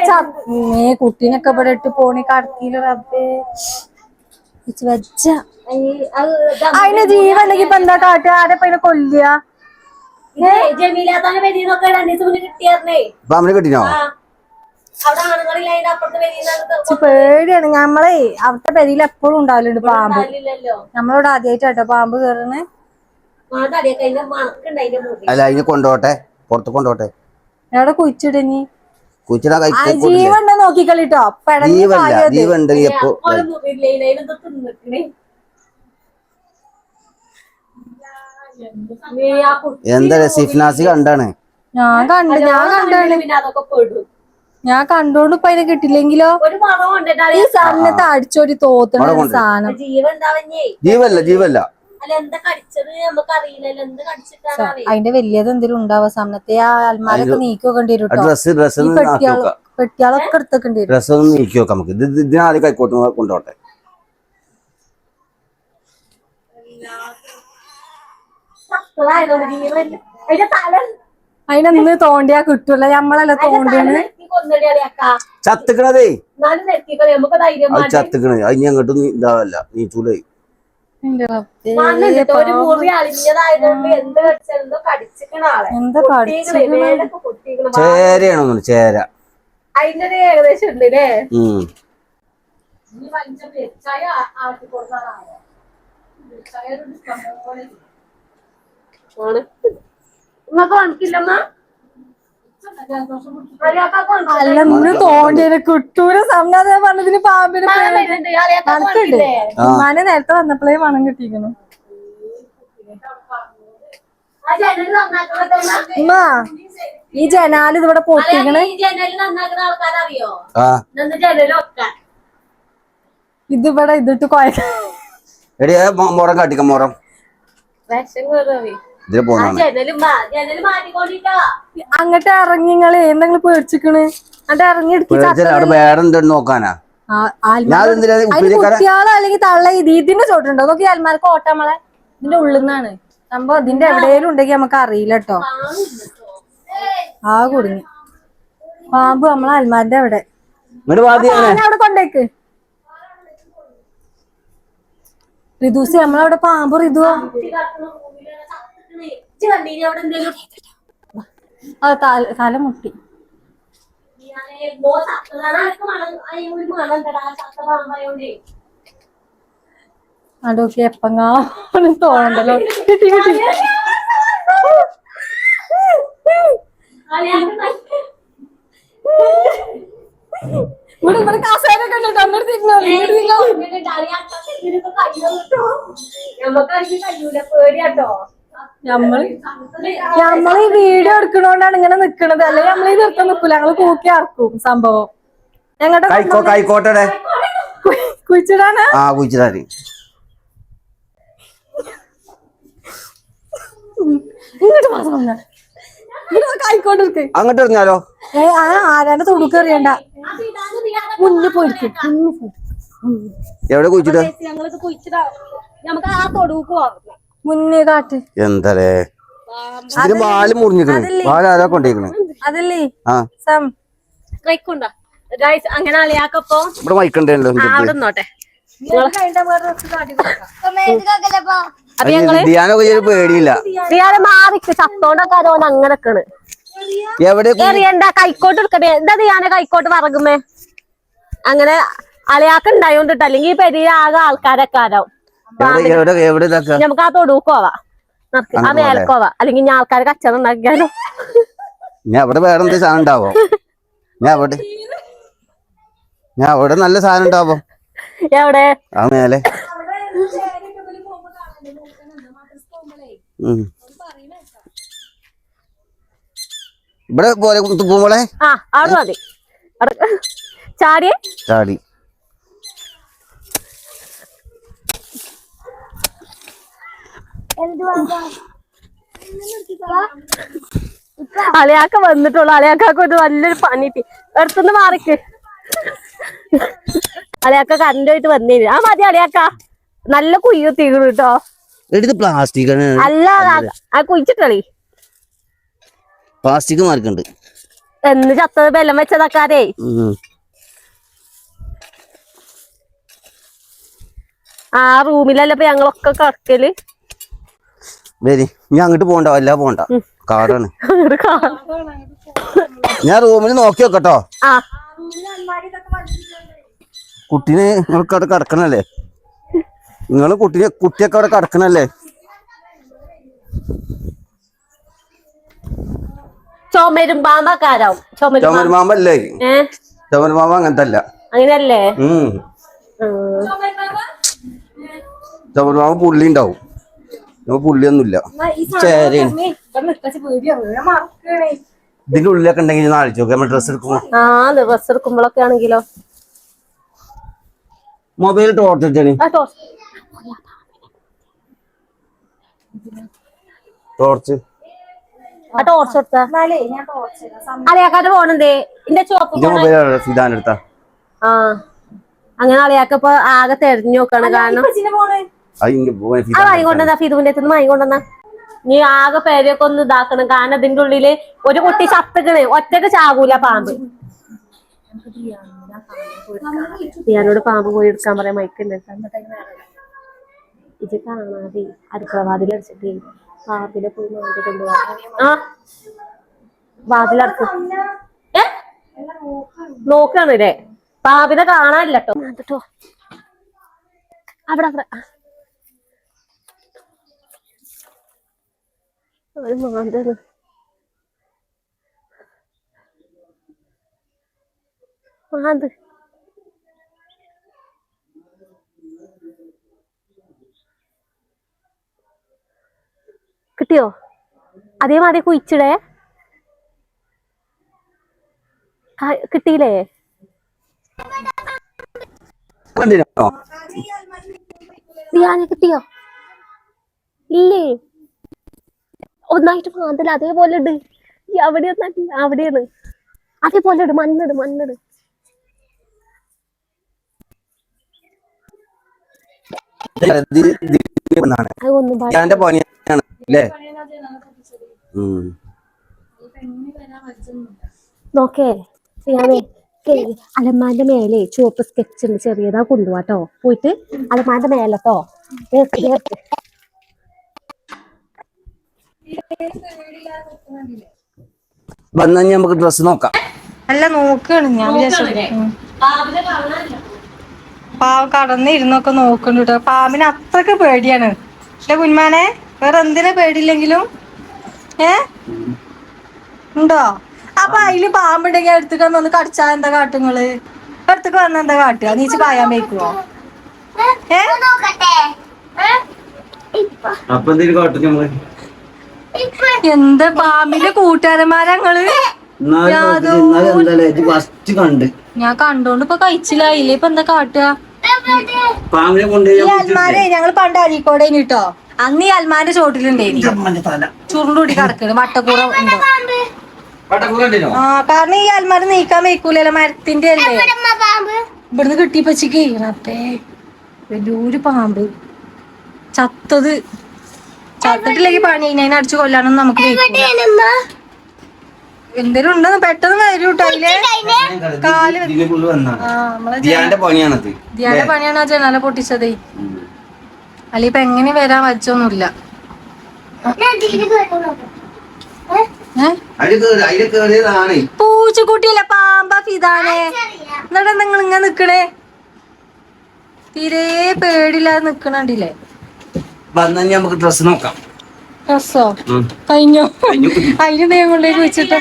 കുട്ടീനൊക്കെ ഇവിടെ ഇട്ട് പോണി കടക്കിയില് റബ്ബേ വെച്ച അതിന് ജീവണ്ടെങ്കി ഇപ്പൊ എന്താ കാട്ടുക ആരെ അതിനെ കൊല്ലുക കിട്ടിനോ പേടിയാണ് നമ്മളെ അവിടുത്തെ പെരിയിൽ എപ്പോഴും ഉണ്ടാവലുണ്ട് പാമ്പ്. നമ്മളോട് ആദ്യമായിട്ടോ പാമ്പ് കേറണേ. അല്ല അതിന് കൊണ്ടോട്ടെ പുറത്ത് കൊണ്ടോട്ടെ എവിടെ കുഴിച്ചിടഞ്ഞി കുഴിച്ചിടാ ജീവണ്ട നോക്കിക്കളിട്ടോ ജീവണ്ട് എപ്പോ എന്താ സിഫ്നാസി കണ്ടാണ് ഞാൻ കണ്ടോണ്ട് ഇപ്പൊ അതിനെ കിട്ടില്ലെങ്കിലോ ഈ സമയത്ത് അടിച്ചൊരു തോത്തണ സാധനം ജീവല്ല അതിന്റെ വലിയത് എന്തെങ്കിലും ഉണ്ടാവുക സമയത്തെ ആ അൽമാരൊക്കെ നീക്കി വെക്കേണ്ടി വരും പെട്ടിയാളൊക്കെ എടുത്തേക്കേണ്ടി വരും. ഡ്രസ് ഒന്ന് നീക്കി വെക്കാം നമുക്ക് ഇതിനാദ്യം കൈക്കോട്ട് കൊണ്ടോട്ടെ. അതിനൊന്ന് തോണ്ടിയാ കിട്ടൂല നമ്മളല്ല തോണ്ടിയാണ് ചത്തുക്കണതേ അത് ചത്തുക്കണേ അതിന് അങ്ങോട്ടും ഇതാവല്ല നീച്ചൂലേ ചേരയാണോ ചേര അതിന്റെ ഏകദേശം ഉണ്ട് അല്ലേ അല്ല നിന്ന് തോണ്ടിയ കിട്ടൂര സമയം പറഞ്ഞതിന് പാമ്പിന് മണക്കുണ്ട്. ഉമ്മാനെ നേരത്തെ വന്നപ്പോഴേ മണം കിട്ടിയിരിക്കുന്നു. ഉമ്മ ഈ ജനാല് ഇതിവിടെ പൊട്ടിക്കണേ ഇതിവിടെ ഇതിട്ട് മുറം കാട്ടിക്ക മുറം അങ്ങട്ട് ഇറങ്ങിങ്ങള് എന്തെങ്കിലും പേടിച്ചിക്കണ് അങ്ങട്ട് ഇറങ്ങി നോക്കാനാ കുട്ടിയാളോ അല്ലെങ്കിൽ തള്ള ഇതിന്റെ ചോട്ടുണ്ടോ നോക്കി അൽമാർക്ക് ഓട്ടമ്മളെ ഇതിന്റെ ഉള്ളിന്നാണ് സംഭവം. ഇതിന്റെ എവിടെയെങ്കിലും ഉണ്ടെങ്കിൽ നമുക്ക് അറിയില്ല കേട്ടോ. ആ കുടുങ്ങി പാമ്പ് നമ്മളെ അൽമാരിന്റെ അവിടെ അവിടെ കൊണ്ടേക്ക് റിദൂസി നമ്മളവിടെ പാമ്പ് റിതുവോ തല മുട്ടി അതൊക്കെ എപ്പങ്ങാ തോന്നണ്ടല്ലോ. കിട്ടി കിട്ടി ഇവിടെ ഇവിടെ കാസേരൊക്കെ ഉണ്ട് അങ്ങോട്ട് തിരിഞ്ഞോ നമ്മള് ഈ വീഡിയോ എടുക്കണോണ്ടാണ് ഇങ്ങനെ നിക്കണത്. അല്ലെങ്കിൽ നമ്മളീ നിർത്താൻ നിക്കൂല ഞങ്ങള് കൂക്കി ഇറക്കും സംഭവം. ഞങ്ങളുടെ കുഴിച്ചിടാനാ ഇങ്ങോട്ട് മാസം കൈക്കോട്ടെടുക്ക് അങ്ങോട്ട് എറിഞ്ഞാലോ ആരാന്റെ തൊടുക്ക് എറിയണ്ട മുന്നിൽ പോയിരിക്കും. എവിടെ കുഴിച്ചിട്ട നമുക്ക് ആ തൊടുക്ക് പോവാം മുന്നേ കാട്ട് എന്താ പാല് മുറിഞ്ഞിക്കണ് പാല് ആരാ കൊണ്ടേക്കണ് അതല്ലേ അങ്ങനെ അളിയാക്കപ്പോ ഇവിടെ മൈക്കണ്ടല്ലോ അവിടെ നിന്നോട്ടെ. പേടിയില്ല മാറിക്ക് ചത്തോണ്ടൊക്കെ അതുകൊണ്ട് അങ്ങനൊക്കെയാണ് എറിയണ്ട കൈക്കോട്ട് എടുക്കട്ടെ. എന്താ ഞാനെ കൈക്കോട്ട് പറകുമേ അങ്ങനെ അളിയാക്ക ഉണ്ടായോണ്ടിട്ട് അല്ലെങ്കിൽ ഈ പെരിയ ആകെ ആൾക്കാരൊക്കെ ആരാവും. നമുക്ക് ആ തൊടുക്കോവാ ആ മേലക്കോവാ അല്ലെങ്കിൽ ഇനി ആൾക്കാര് കച്ചവടം ഉണ്ടാക്കിയാലോ. ഞാൻ അവിടെ വേറെ എന്ത് സാധനം ഉണ്ടാവോ ഞാൻ അവിടെ നല്ല സാധനം ഉണ്ടാവോ എവിടെ ആ മേലെ ഇവിടെ പോലെ പൂമോളെ ആ അവിടെ മതി ചാടി അളിയാക്ക വന്നിട്ടുള്ളു. അളിയാക്കാക്ക് ഒരു വലിയൊരു പണിട്ടി എടുത്തുനിന്ന് മാറിക്ക് അളിയാക്ക കറണ്ട് പോയിട്ട് വന്നേന്. ആ മതി അളിയാക്ക, നല്ല കുയ്യ തീർന്നു കേട്ടോ. എടുത്ത് പ്ലാസ്റ്റിക് അല്ല ആ കുഴിച്ചിട്ടളി. പ്ലാസ്റ്റിക് മാർക്കുണ്ട് എന്ന് ചത്തത് ബലം വെച്ചതാക്കാരേ. ആ റൂമിലല്ല ഇപ്പൊ ഞങ്ങളൊക്കെ കറക്കല്. വരി ഞാൻ അങ്ങോട്ട് പോണ്ട, അല്ല പോണ്ട, കാടാണ്. ഞാൻ റൂമിൽ നോക്കി വെക്കട്ടോ. ആ കുട്ടീനെ നിങ്ങൾക്ക് അവിടെ കിടക്കണല്ലേ, നിങ്ങള് കുട്ടിയൊക്കെ അവിടെ കിടക്കണല്ലേ. ചുമരുമ്പാമ്പക്കാരാവും. ചുമരുമാമ്പല്ലേ? ചുമരുമാമ്പ അങ്ങനത്തെ അല്ല. അങ്ങനല്ലേ? ചുമരുമാമ്പ പുള്ളി ഉണ്ടാവും, പുള്ളിയൊന്നുമില്ല. ഇതിന്റെ ഉള്ളിലൊക്കെ ഉണ്ടെങ്കിൽ നാളിച്ചു നോക്കി നമ്മൾ ഡ്രസ് എടുക്കുമ്പോ. ഡ്രസ് എടുക്കുമ്പോഴൊക്കെ ആണെങ്കിലോ. മൊബൈൽ ടോർച്ച് ടോർച്ച് ടോർച്ച് എടുത്താ അളിയാക്കാന്റെ ഫോണെന്തേ? എന്റെ ഇതാൻ്റെ അടുത്താ. ആ അങ്ങനെ അളിയാക്കപ്പൊ ആകെ തെരഞ്ഞു നോക്കാണ്. കാരണം വാങ്ങിക്കൊണ്ടെന്നാ ഫിദുവിന്റെ അടുത്ത് വാങ്ങിക്കൊണ്ടെന്നാ. നീ ആകെ പേരൊക്കെ ഒന്ന് ഇതാക്കണം. കാരണം ഇതിന്റെ ഉള്ളില് ഒരു കുട്ടി ചത്തക്കണ്, ഒറ്റക്ക് ചാകൂല പാമ്പ്. ഞാനോട് പാമ്പ് പോയി എടുക്കാൻ പറയാൻ മൈക്കുണ്ട്. ഇത് കാണാതെ അടുക്കള വാതിലടിച്ചിട്ട് പാമ്പിനെ പോയി കൊണ്ടുപോകാ. ആ വാതിലടച്ച് നോക്കാണല്ലേ? പാമ്പിനെ കാണാനില്ല കേട്ടോ. അവിടെ മാന്തണ്. മാന്ത് കിട്ടിയോ? അതേമാതിരി കുഴിച്ചിടേ കിട്ടിയില്ലേ? കിട്ടിയോ? ഇല്ലേ, ഒന്നായിട്ട് മാന്തല അതേപോലെ ഇട്. അവിടെയാണ് അതേപോലെ ഇട്. മണ്ണിട്. നോക്കേ ഞാനേ അലമാന്റെ മേലെ ചുവപ്പ് സ്കെച്ച് ഉണ്ട്, ചെറിയതാ കൊണ്ടുപോവാട്ടോ. പോയിട്ട് അലമാന്റെ മേലട്ടോ വന്നാ നമുക്ക് ഡ്രസ് നോക്കാം. അല്ല നോക്കാണ് ഞാൻ. പാവം കടന്നിരുന്നൊക്കെ നോക്കണ്ട. പാമ്പിന് അത്രക്ക് പേടിയാണ് അല്ലെ കുഞ്ഞുമാനെ? വേറെ എന്തിനാ പേടിയില്ലെങ്കിലും ഉണ്ടോ? അപ്പൊ അതില് പാമ്പുണ്ടെങ്കിൽ അടുത്തേക്ക് വന്ന് കടിച്ചാ എന്താ കാട്ടുങ്ങള്? അടുത്തേക്ക് വന്ന എന്താ കാട്ടുക? നീച്ച് പായാൻ വെക്കുവോ? എന്താ പാമ്പിന്റെ കൂട്ടുകാരന്മാരങ്ങള്? ഞാൻ കണ്ടോണ്ട് ഇപ്പൊ കഴിച്ചില്ലായില്ലേ? ഇപ്പൊ എന്താ കാട്ടുക? ഈ അൽമാരെ ഞങ്ങള് പണ്ട് അരീക്കോടേന് കേട്ടോ. അന്ന് ഈ അൽമാന്റെ ചോട്ടിലുണ്ടായി ചുരുണ്ടുകൂടി കിടക്കണ് വട്ടക്കൂറ ഉണ്ടോ? ആ കാരണം ഈ അൽമാര നീക്കാൻ വെക്കൂലല്ലോ, മരത്തിന്റെ അല്ലേ. ഇവിടുന്ന് കിട്ടിയപ്പച്ചക്ക് റബ്ബേ വലിയൊരു പാമ്പ്. ചത്തിട്ടില്ലെങ്കിൽ പണി അതിനെ അടിച്ചു കൊല്ലാനൊന്നും നമുക്ക് എന്തേലും ഉണ്ടെന്ന് പെട്ടെന്ന് വരും കേട്ടോ. അതിലെ കാല് ധ്യാന്റെ പണിയാണ് ആ ജനാല പൊട്ടിച്ചതേ. അല്ല ഇപ്പൊ എങ്ങനെ വരാൻ വച്ചൊന്നുമില്ല. പൂച്ചക്കുട്ടിയല്ല പാമ്പാ ഫിദാനെ. എന്നിട്ട് നിങ്ങൾ ഇങ്ങനെ നിക്കണേ? തീരെ പേടില്ലാതെ നിക്കണണ്ടില്ലേ? നമുക്ക് ഡ്രസ് നോക്കാം. ഡ്രസ്സോ കഴിഞ്ഞോ? അതിന് ദൈവം കൊണ്ടേക്ക് വെച്ചിട്ട്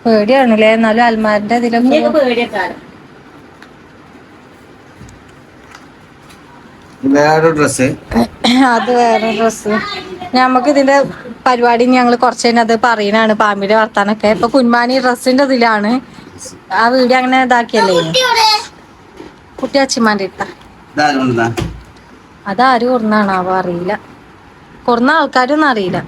പേടിയാണല്ലേ? എന്നാലും അൽമാരിന്റെ ഇതിലൊക്കെ വേറെ ഡ്രസ്, അത് വേറെ ഡ്രസ്സ്. ഞമ്മക്ക് ഇതിന്റെ പരിപാടി ഞങ്ങൾ കുറച്ച് തന്നെ അത് പറയുന്നതാണ്, പാമ്പിന്റെ വർത്താനൊക്കെ. ഇപ്പൊ കുഞ്ഞുമാനി ഡ്രസ്സിന്റെ ഇതിലാണ്. ആ വീഡിയോ അങ്ങനെ ഇതാക്കിയല്ലേ കുട്ടി അച്ചിമാന്റെ ഇട്ട. അതാരും കൊറന്നാണാവോ അറിയില്ല. കൊറന്ന ആൾക്കാരൊന്നും അറിയില്ല.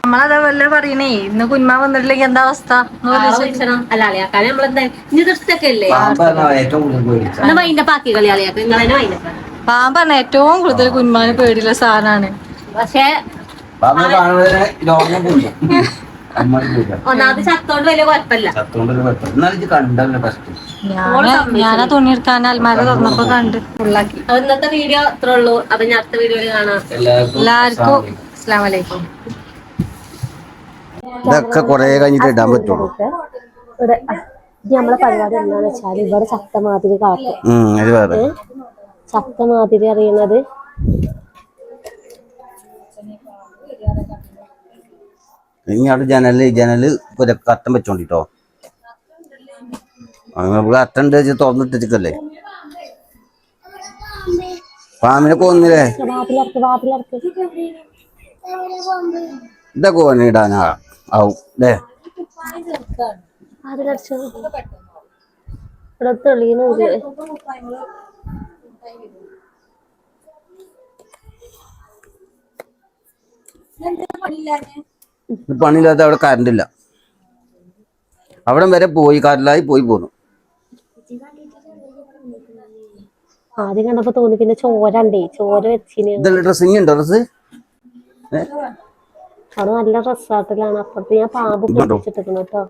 നമ്മളതേപോലെ പറയണേ ഇന്ന് കുഞ്ഞുമാ വന്നിട്ടില്ലെങ്കിൽ എന്താ അവസ്ഥ അല്ല അളിയാക്കാൻ നമ്മളെന്തായാലും ഇനി ഇതൊക്കെ അല്ലേ ഏറ്റവും കൂടുതൽ പേടിച്ച എന്നാ മൈൻഡ് പാക്കി കളി അളിയാക്ക നിങ്ങൾ തന്നെ മൈൻഡ്. പാമ്പാണ് ഏറ്റവും കൂടുതൽ കുഞ്ഞുമാന് പേടിയുള്ള സാധനമാണ്. പക്ഷെ പാമ്പ് കാണുന്നതിന് ലോകം പോകും. ഒന്നാമത് ചത്തോണ്ട് വലിയ കുഴപ്പമില്ല. ഞാനാ തുണിയെടുക്കാൻ അൽമാര തുറന്നപ്പോ കണ്ട് ഫുള്ളാക്കി. അപ്പൊ ഇന്നത്തെ വീഡിയോ ഇത്രേ ഉള്ളൂ. അപ്പൊ ഞാൻ അടുത്ത വീഡിയോയിൽ കാണാം. എല്ലാവർക്കും അസ്സലാമു അലൈക്കും. ഇതൊക്കെ കൊറേ കഴിഞ്ഞിട്ട് ഇടാൻ പറ്റുള്ളൂ. ഇവിടെ നമ്മളെ പരിപാടി എന്താണെന്ന് വെച്ചാൽ ഇവിടെ ചത്തമാതിരി കാട്ടും. ചത്തമാതിരി അറിയുന്നത് ഇനി അവിടെ ജനല് കട്ടൻ വെച്ചോണ്ടിട്ടോ. കട്ടൻ തുറന്നിട്ടിരിക്കല്ലേ. പാമ്പിനെ കൊന്നില്ലേ? ഇതൊക്കെ കൊന്നിടാനാ ആവും അല്ലേ? ഇവിടെ തെളിയുന്നില്ലേ? പണിയില്ലാത്ത അവിടെ കറണ്ട് ഇല്ല. അവിടെ വരെ പോയി കറലായി പോന്നു. ആദ്യം കണ്ടപ്പോ തോന്നി പിന്നെ ചോരണ്ടേ ചോര വെച്ചിന്. ഡ്രസ്സിങ് ഉണ്ടോ? ഡ്രസ് അവിടെ നല്ല ഡ്രസ്സാട്ടിലാണ്. അപ്പുറത്ത് ഞാൻ പാമ്പ് പൊട്ടിച്ചിട്ടിരുന്നു കേട്ടോ.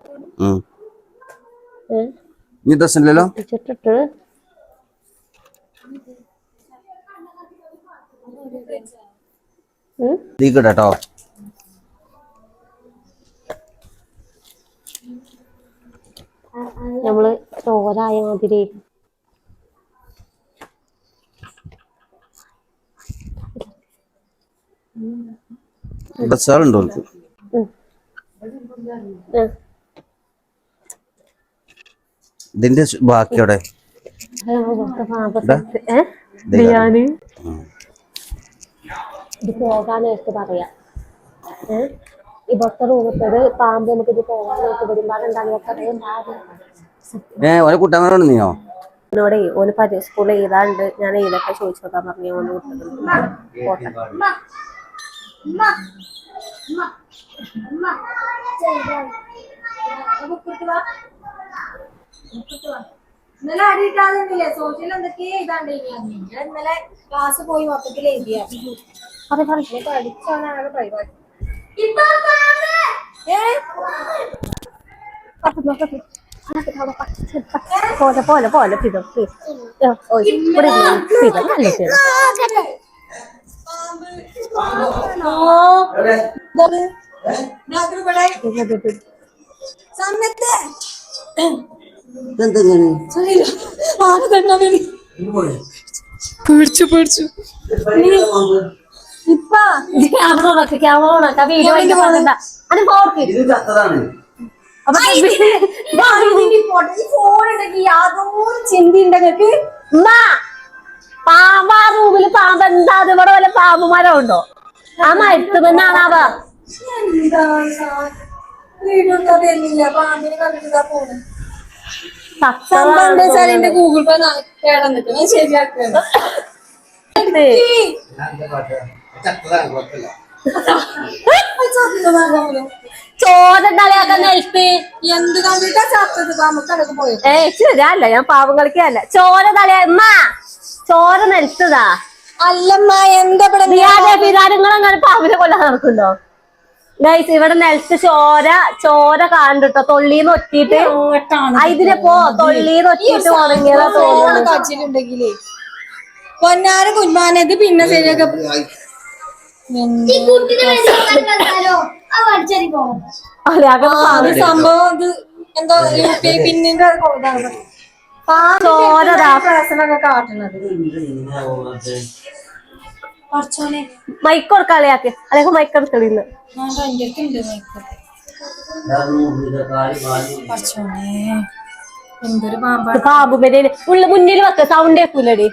ഡ്രസ്സില്ലല്ലോ പൊട്ടിച്ചിട്ടിട്ട് കേട്ടോ. നമ്മള് ചോരായ മാതിരി ഡ്രസ്സുകളുണ്ടോ? ഇതിന്റെ ബാക്കിയോടെ ഇത് പോകാനായിട്ട് പറയാം. ഇവിടുത്തെ റൂമത്തത് പാമ്പ് നമുക്ക് ഇത് പോകാനായിട്ട് കുട്ടമ്മനോട് നീയോ എന്നോടെ ഓന് സ്കൂളിൽ എഴുതാണ്ട് ഞാൻ ഏതൊക്കെ ചോദിച്ചു നോക്കാൻ പറഞ്ഞു. ഓന് ഇന്നലെ അടിയിട്ടാകുന്നില്ലേ സോഷ്യൽ എന്തൊക്കെ എഴുതാണ്ട് ഇന്നലെ ക്ലാസ് പോയി മൊത്തത്തിൽ എഴുതിയ പഠിച്ചാണ് ആകെ പരിപാടി. പോലെ പോലെ പോലെ പിതർ പേടിച്ചു പേടിച്ചു ചിന്തിണ്ടങ്ങൾക്ക് പാമ്പാ റൂമില് പാമ്പ് എന്താ ഇവിടെ വല്ല പാമ്പുമാരം ഉണ്ടോ? ആ മരുത്ത് തന്നെയാണാവാ. എന്റെ ഗൂഗിൾ പേ കേടന്നിട്ട് ശരിയാക്കുക. ചോര കളിയാക്കാൻ നെൽത്ത് എന്ത് കണ്ടിട്ടാ ചത്തത്? നമുക്ക് പോയി ശരിയല്ല, ഞാൻ പാവം കളിക്കല്ല. ചോര തലയാ ചോര നെൽത്തതാ. അല്ലമ്മ എന്താ പിതാരങ്ങളങ്ങനെ പാമ്പിനെ കൊല്ലാൻ നടക്കുന്നുണ്ടോ? ഗൈസ് ഇവിടെ നെൽത്ത് ചോര കാണട്ടോ. തൊള്ളീന്ന് ഒറ്റിട്ട് ഇതിനെ തൊള്ളീന്ന് ഒറ്റിട്ട് ഉണങ്ങിയതാ തോന്നുന്നു. കച്ചിട്ടുണ്ടെങ്കിലേ പൊന്നാറ് കുഞ്ഞാനത് പിന്നെ ശരിയൊക്കെ സംഭവം ഇത് എന്തോ പിന്നിന്റെ പ്രശ്നമൊക്കെ കാട്ടുന്നത്. മൈക്ക് കൊടുക്കളിയാക്ക് അല്ലെങ്കിൽ മൈക്ക് എടുക്കളിന്ന് പാമ്പുമേല് മുന്നിൽ വെക്ക സൗണ്ട് കേൾക്കൂലടി.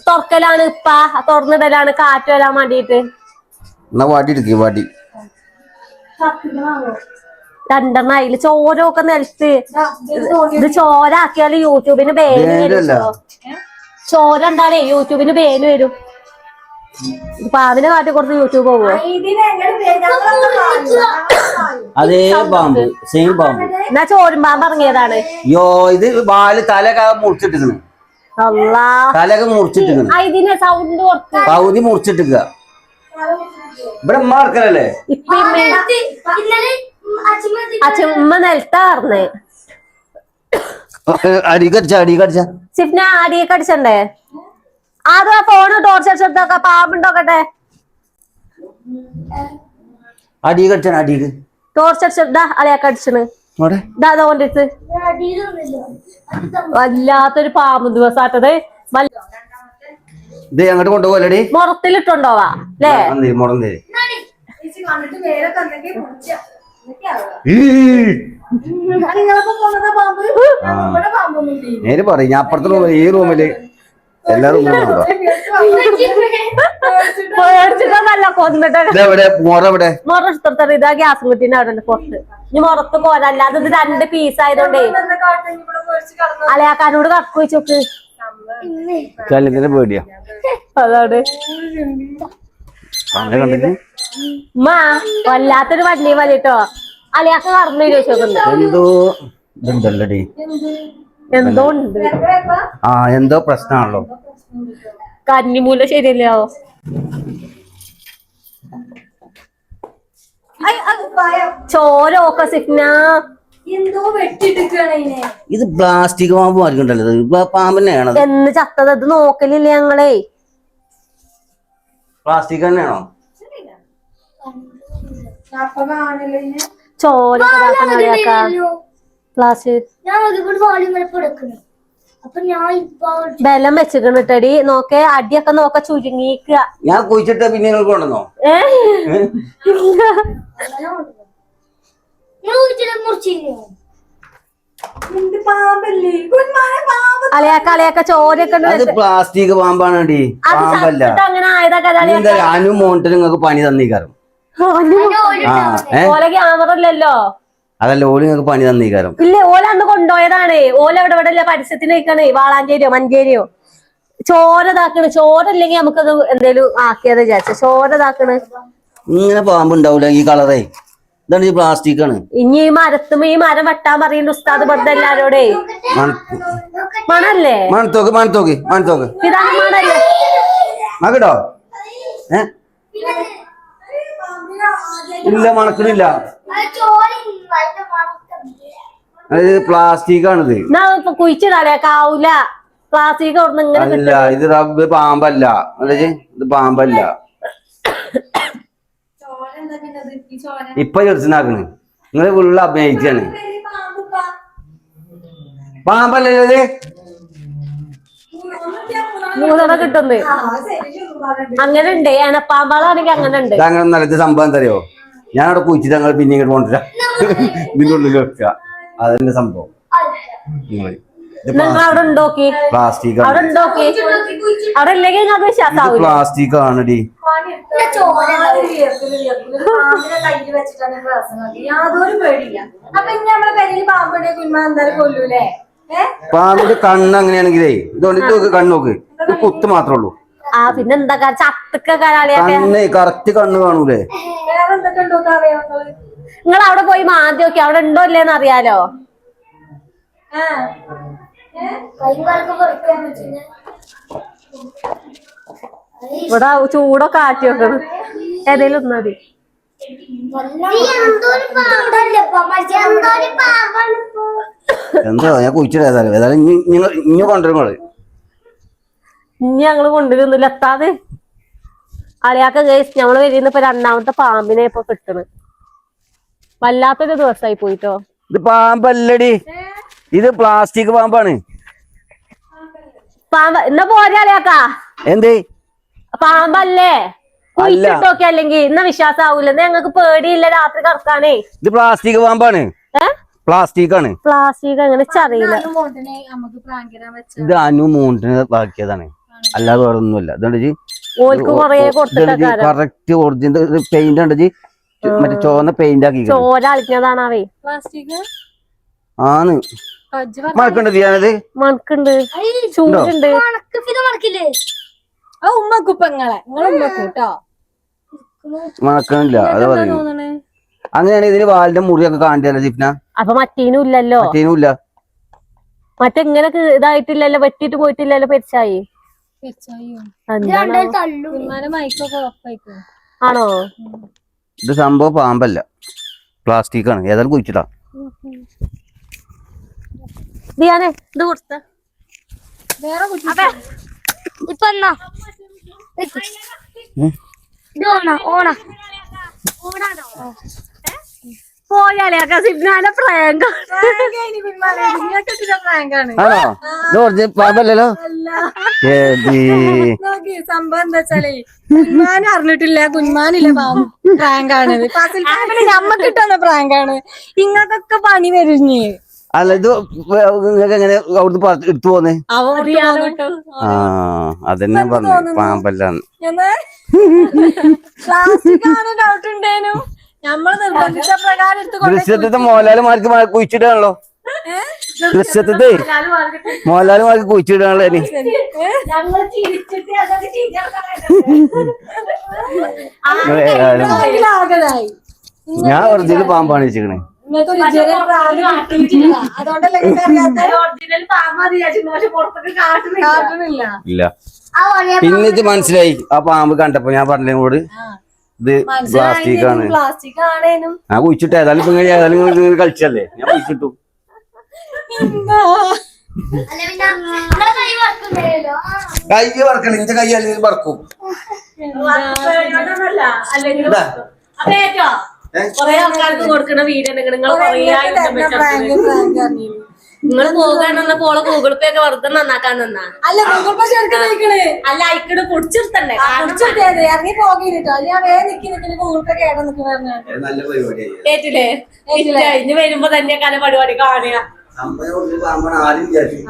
തുറക്കലാണ് ഇപ്പ തുറന്നിടലാണ് കാറ്റ് വരാൻ വേണ്ടിട്ട്. രണ്ടെണ്ണം അതില് ചോരൊക്കെ നിലത്ത്. ഇത് ചോര ആക്കിയാല് യൂട്യൂബിന് ബാന് വരും. ചോര ഉണ്ടാലേ യൂട്യൂബിന് ബാന് വരും. പാമ്പിനെ കാട്ടി കുറച്ച് യൂട്യൂബ് പോവോ? അതേ പാമ്പ്, സെയിം പാമ്പ്. എന്നാ ചോരും പാമ്പ് ഇറങ്ങിയതാണ്. യോ ഇത് വാല് തലയൊക്കെ മുറിച്ചിട്ടിക്കണ്. തലയൊക്കെ മുറിച്ചിട്ടിക്കണ്. ഇതിന്റെ സൗണ്ട് പകുതി മുറിച്ചിട്ടിക്ക. ഇവിടെ ഉമ്മ ഇറക്കലല്ലേ? ഇപ്പൊ ഉമ്മ നിലത്താ പറഞ്ഞേ. അടി കടിച്ച സിഫ്ന അടിയൊക്കെ അടിച്ചണ്ടേ? ആദ്യം ആ ഫോണ് ടോർച്ച് അടിച്ചെടുത്തൊക്കെ പാമ്പുണ്ടോക്കട്ടെ. അടി കടിച്ചാണ്. അടിക്ക് ടോർച്ച് അടിച്ചെടുത്താ അളിയൊക്കെ അടിച്ചണ്. ഇതാതോന്റെ അടുത്ത് വല്ലാത്തൊരു പാമ്പ് ദിവസാട്ടത്. ഇത് അങ്ങോട്ട് കൊണ്ടുപോകല്ലേ? മുറത്തിലിട്ടുണ്ടോവാ അല്ലേ? നേര് പറയും. ഞാൻ അപ്പുറത്തെ റൂമിൽ, ഈ റൂമില് എല്ലാ റൂമിലും പേടിച്ചിട്ടൊന്നല്ല കൊന്നിട്ട് മുറ ഇതാ ഗ്യാസ് കുട്ടീന്റെ അവിടെ പുറത്ത്. ഇനി മുറത്ത് പോരല്ലാതെ ഇത് 2 പീസ് ആയതുകൊണ്ടേ അലയാക്കാനോട് കക്കു വെച്ചോക്ക്. പേടിയാ അതാണ് കണ്ടിട്ട് വല്ലാത്തൊരു വണ്ടി വലിട്ടോ. അലയാക്ക കറന്നു ചോദിച്ചോക്കുണ്ട്. എന്തോ ഇതുണ്ടല്ലടി, എന്തോ ഉണ്ട്. എന്തോ പ്രശ്നമാണല്ലോ. കന്നിമൂല ശരിയല്ലോ. ചോരൊക്കെ സിഗ്ന എന്തോ വെട്ടിട്ടിരിക്കുകയാണ്. ഇത് പ്ലാസ്റ്റിക് പാമ്പ് മാറിക്കണ്ടല്ലോ. പാമ്പന്നെയാണോ? എന്ന് ചത്തത് ഇത് നോക്കലില്ലേ ഞങ്ങളെ? പ്ലാസ്റ്റിക് തന്നെയാണോ? ചോര ബലം വെച്ചിട്ടടി നോക്കേ. അടിയൊക്കെ നോക്ക ചുരുങ്ങിക്ക. ഞാൻ കുഴിച്ചിട്ട് പിന്നെ നിങ്ങൾക്ക് കൊണ്ടുവന്നോ? അലയാക്ക ചോരൊക്കെ പ്ലാസ്റ്റിക് പാമ്പാണ്. പാമ്പല്ല. അനു മോണിട്ട് നിങ്ങൾക്ക് പണി തന്നീക്കാരം. ഓല ക്യാമറല്ലോ. അതല്ല, ഓല് നിങ്ങൾക്ക് പണി തന്നീക്കാരം. ഇല്ല, ഓല അന്ന് കൊണ്ടുപോയതാണ്. ഓല ഇവിടെ പരസ്യത്തിന് വെക്കണേ. വാളാഞ്ചേരിയോ മഞ്ചേരിയോ. ചോര ഇതാക്കണ്. ചോര ഇല്ലെങ്കി നമുക്കത് എന്തേലും ആക്കിയത് വിചാരിച്ച. ചോര ഇതാക്കണ്. ഇങ്ങനെ പാമ്പ് ഉണ്ടാവൂല ഈ കളറേ. ഇതാണ് ഈ പ്ലാസ്റ്റിക് ആണ്. ഇനി ഈ മരം വെട്ടാൻ പറയുന്നുണ്ട് ഉസ്താദ് ബദ്ദ എല്ലാരോടെ. മണല്ലേ? മണത്തോക്ക് ഇതാണ് മണല്ലേ? മകട്ടോ ഇല്ല, മണക്കണില്ല. അത് പ്ലാസ്റ്റിക് ആണിത്. കുഴിച്ചിടാലേക്കാവൂല. പ്ലാസ്റ്റിക് അല്ല, ഇത് റബ്ബ് പാമ്പല്ല. ഇത് പാമ്പല്ല. ഇപ്പൊ ചെറുച്ചനാക്കണ്. നിങ്ങള് ഫുള്ള് അഭിനയിച്ചാണ്. പാമ്പല്ലേ ഇത്? മൂന്നെണ്ണം കിട്ടുന്നു. അങ്ങനെ ഉണ്ട്. എണപ്പാമ്പാളാണെങ്കിൽ അങ്ങനെ ഉണ്ട്. അങ്ങനെ നല്ല സംഭവം തരുമോ? ഞാൻ അവിടെ കുഴിച്ചിട്ട് ഞങ്ങൾ പിന്നെ ഇങ്ങോട്ട് കൊണ്ടുവരാം. ഇതിന്റെ ഉള്ളിൽ വെക്കുക. അതന്നെ സംഭവം. നിങ്ങൾ അവിടെ ഉണ്ടോക്കി? പ്ലാസ്റ്റിക് അവിടെ ഉണ്ടോക്കി? അവിടെ ഇല്ലെങ്കിൽ നിങ്ങൾക്ക് വിശ്വാസാവൂല. പ്ലാസ്റ്റിക് ആണടി. യാതൊരു പേടിയില്ല. അപ്പൊ ഇനി നമ്മളെ പെരയിൽ പാമ്പുണ്ടെ കുഞ്ഞാ എന്തായാലും കൊല്ലൂലേ? പാമ്പിന്റെ കണ്ണ് അങ്ങനെയാണെങ്കിലേ ഇതുകൊണ്ട് കണ്ണ് നോക്ക്. കുത്ത് മാത്രമേ ഉള്ളൂ. പിന്നെന്താ ചത്തൊക്കെ കണ്ണ് കറക്റ്റ് കണ്ണ് കാണൂലേ? വേറെ എന്തൊക്കെ ഉണ്ടോ അറിയാം? നിങ്ങൾ അവിടെ പോയി മാന്തി നോക്കി അവിടെ ഉണ്ടോ ഇല്ലേന്ന് അറിയാലോ. ഇവിടെ ചൂടൊക്കെ ആറ്റി വെക്കണം. ഏതേലും ഒന്നത് എന്താ ഞാൻ കുഴിച്ചിട്ട് ഏതായാലും ഇനി കൊണ്ടുവരുമ്പോള് ഇനി ഞങ്ങള് കൊണ്ടുവരുന്നില്ല. എത്താതെ അളിയാക്ക കേസ് ഞമ്മള് വരുന്ന ഇപ്പൊ 2ാമത്തെ പാമ്പിനെ ഇപ്പൊ കിട്ടണ്. വല്ലാത്തൊരു ദിവസമായി പോയിട്ടോ. ഇത് പാമ്പല്ലടി, ഇത് പ്ലാസ്റ്റിക് പാമ്പാണ്. പാമ്പ് എന്നാ പോരെ അളിയാക്ക? എന്തേ പാമ്പല്ലേ? കുഴിച്ചിട്ടോക്കെ അല്ലെങ്കിൽ ഇന്ന വിശ്വാസം ആവൂല. ഞങ്ങൾക്ക് പേടിയില്ല രാത്രി കിടക്കാനേ. ഇത് പ്ലാസ്റ്റിക് പാമ്പാണ്. പ്ലാസ്റ്റിക് ആണ്. പ്ലാസ്റ്റിക് അങ്ങനെ അറിയില്ല. ഇത് അനു മോണ്ടിന് ബാക്കിയതാണ്, അല്ലാതെ വേറെ ഒന്നുമല്ല. കറക്റ്റ് ഒറിജിനൽ പെയിന്റ് ഉണ്ട്. മറ്റേ ചോന്ന പെയിന്റ് ആക്കി ചോര അളിക്കുന്നതാണേ. ആണ് മണക്കുണ്ട്. ഞാനത് മണക്കുണ്ട്, ചൂടുണ്ട്. ആ ഉമ്മക്കുപ്പ നിങ്ങളെ ഉമ്മക്കൂട്ടോ മണക്കണില്ല അത് പറയൂ. അങ്ങനെയാണ് ഇതിന് വാലിന്റെ മുറിയൊക്കെ കാണിച്ചല്ലോ ജിഫ്ന. അപ്പൊ മറ്റേനും ഇല്ലല്ലോ, മറ്റേനും ഇല്ല. മറ്റെങ്ങനെ ഇതായിട്ടില്ലല്ലോ, വെട്ടിട്ട് പോയിട്ടില്ലല്ലോ പെരിച്ചായി. ആണോ? ഇത് സംഭവം പാമ്പല്ല, പ്ലാസ്റ്റിക് ആണ്. ഏതായാലും കുഴിച്ചിട്ടാ ദിയാനെ ഇത് കൊടുത്ത ഇപ്പൊ പോയാലേ സിഗ്നാലെ പ്രാങ്ക് ആണോ? ഇത് ഒറിജിനൽ പാമ്പല്ലല്ലോ. സംഭവം എന്താ വെച്ചാലേ കുഞ്ഞാൻ അറിഞ്ഞിട്ടില്ല, കുഞ്ഞാനില്ല പ്രാങ്കാണ്. നമ്മക്ക് കിട്ടുന്ന പ്രാങ്കാണ്. ഇങ്ങക്കൊക്കെ പണി വരുന്നേ. അല്ല ഇത് നിങ്ങൾക്ക് എങ്ങനെ അവിടുന്ന് എടുത്തു പോന്നേ? ആ അതന്നെ പറഞ്ഞു പാമ്പല്ലാന്ന്. ഡൗട്ട് ഉണ്ടേനു. നമ്മള് നിർബന്ധിച്ച പ്രകാരം ദൃശ്യത്തെ മോഹൻലാലുമാർക്ക് കുഴിച്ചിടാണല്ലോ. ദൃശ്യത്തെ മോഹൻലാലുമാർക്ക് കുഴിച്ചിടാണല്ലോ. ഇനി ഞാൻ ഒറിജിനൽ പാമ്പാണ് വെച്ചിക്കണേ. ഇല്ല പിന്നെ മനസ്സിലായി ആ പാമ്പ് കണ്ടപ്പോ. ഞാൻ പറഞ്ഞോട് ഇത് പ്ലാസ്റ്റിക് ആണ്. ഞാൻ കുഴിച്ചിട്ട് ഏതായാലും ഇപ്പൊ ഏതായാലും കളിച്ചല്ലേ, ഞാൻ കുഴിച്ചിട്ടു. കൈ വറക്കണം, ഇന്റെ കൈ അല്ലെങ്കിൽ വറക്കും. കൊറേ ആൾക്കാർക്ക് കൊടുക്കണ വീഡിയോ നിങ്ങൾ നിങ്ങൾ പോകാണെന്ന പോളെ ഗൂഗിൾ പേ ഒക്കെ വെറുതെ നന്നാക്കാൻ നിന്നാ. അല്ല ഗൂഗിൾ പേ അല്ല അയക്കട് പൊടിച്ചിർത്തണ്ടേ ഇറങ്ങി പോകിട്ടോ. ഞാൻ ഗൂഗിൾ പേ കേടാ നിൽക്കുന്ന കേട്ടില്ലേ? ഇനി വരുമ്പോ തന്നെ കല പരിപാടി കാണുക.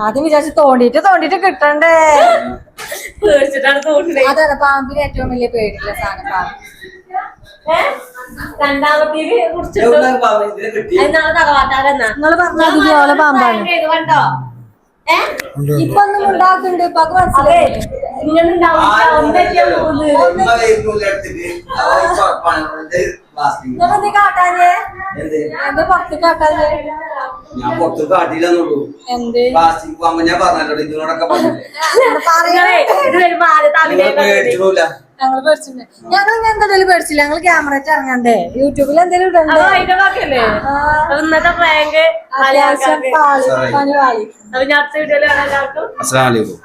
ആദ്യം വിചാരിച്ച് തോണ്ടിട്ട് കിട്ടണ്ടേ. പേടിച്ചിട്ടാണ് തോന്നുന്നത്. അതാണ് പാമ്പിന് ഏറ്റവും വലിയ പേടിയുള്ള സാധനം. രണ്ടാമത്തേല് തറവാട്ടാരെന്നാ നിങ്ങള് പറഞ്ഞ പാമ്പാണ്. കണ്ടോ? ഇപ്പൊ ഒന്നും ഉണ്ടാക്കുന്നുണ്ട്. ഇപ്പൊ മനസ്സിലായി കാട്ടാഞ്ഞേ എന്ത് പുറത്ത് കാട്ടാഞ്ഞേ? ഞാൻ പുറത്ത് കാട്ടില്ലെന്നുള്ളൂ. എന്ത് പ്ലാസ്റ്റിക് പാമ്പ് ഞാൻ പറഞ്ഞല്ലോ, ഇതിനോടൊക്കെ പറഞ്ഞില്ലേ. ഞങ്ങൾ പേടിച്ചിട്ടുണ്ട്. ഞങ്ങൾ എന്തെങ്കിലും പേടിച്ചില്ല. ഞങ്ങൾ ക്യാമറ ഇറങ്ങണ്ടേ, യൂട്യൂബിൽ എന്തെങ്കിലും ഇടണ്ടേ. ഇന്നത്തെ പ്രാങ്ക് പണി വാളി. അടുത്ത വീഡിയോയിൽ കാണാൻ എല്ലാവർക്കും അസ്സലാമു അലൈക്കും.